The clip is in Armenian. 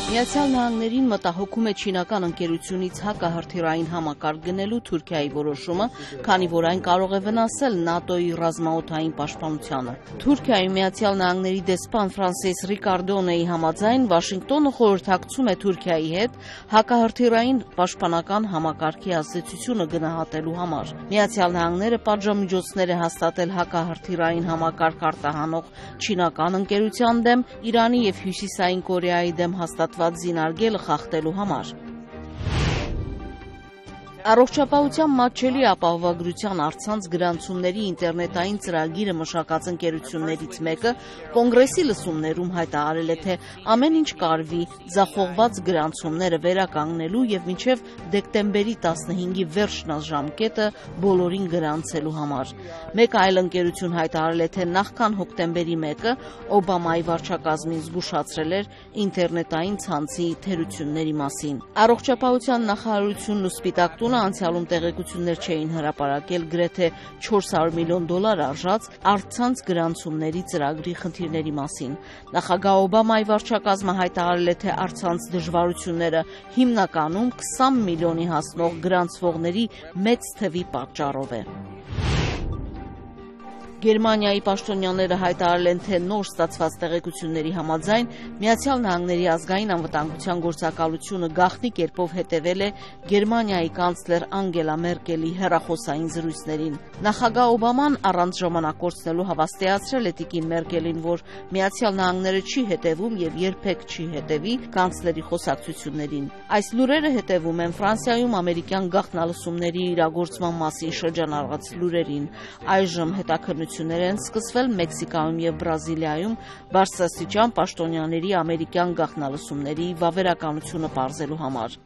Միացյալ Նահանգներին մտահոգում է չինական ընկերությունից հակահրթիռային համակարգ գնելու Թուրքիայի որոշումը, քանի որ այն կարող է վնասել ՆԱՏՕ-ի ռազմաօդային պաշտպանությանը։ Թուրքիայում Միացյալ Նահանգների դեսպան Ֆրանսիս Ռիկարդոնեի համաձայն Վաշինգտոնը խորհրդակցում է Թուրքիայի հետ հակահրթիռային պաշտպանական համակարգի ազդեցությունը գնահատելու համար։ Միացյալ Նահանգները պատժամիջոցներ է հաստատել հակահրթիռային համակարգ արտահանող չինական ընկերության դեմ, Իրանի և Հյուսիսային Կորեայի դեմ հաստատված զինարգելը խախտելու համար։ Առողջապահության մատչելի ապահովագրության առցանց գրանցումների ինտերնետային ծրագիրը մշակած ընկերություններից մեկը կոնգրեսի լսումներում հայտարարել է, թե ամեն ինչ կարվի ձախողված գրանցումները վերականգնելու և մինչև դեկտեմբերի 15-ի վերջնաժամկետը բոլորին գրանցելու համար։ Մեկ այլ ընկերություն հայտարարել է, թե նախքան հոկտեմբերի 1-ը Օբամայի վարչակազմին զգուշացրել էր ինտերնետային ցանցի թերությունների մասին։ Առողջապահության նախարարությունն ու Սպիտակ տունը անցյալում տեղեկություններ չէին հրապարակել գրեթե $400 միլիոն արժած առցանց գրանցումների ծրագրի խնդիրների մասին։ Նախագահ Օբամայի վարչակազմը հայտարարել է, թե առցանց դժվարությունները հիմնականում 20 միլիոնի հասնող գրանցվողների մեծ թվի պատճառով է։ Գերմանիայի պաշտոնյաները հայտարարել են, թե նոր ստացված տեղեկությունների համաձայն Միացյալ Նահանգների ազգային անվտանգության գործակալությունը գաղտնի կերպով հետևել է Գերմանիայի կանցլեր Անգելա Մերկելի հեռախոսային զրույցներին։ Նախագահ Օբաման առանց ժամանակ կորցնելու հավաստիացրել է տիկին Մերկելին, որ Միացյալ Նահանգները չի հետևում և երբեք չի հետևի կանցլերի խոսակցություններին։ Այս լուրերը հետևում են Ֆրանսիայում ամերիկյան գաղտնալսումների իրագործման մասին շրջանառված լուրերին։ Այժմ հետաքննություններ են սկսվել Մեքսիկայում և Բրազիլիայում բարձրաստիճան պաշտոնյաների ամերիկյան գաղտնալսումների վավերականությունը պարզելու համար։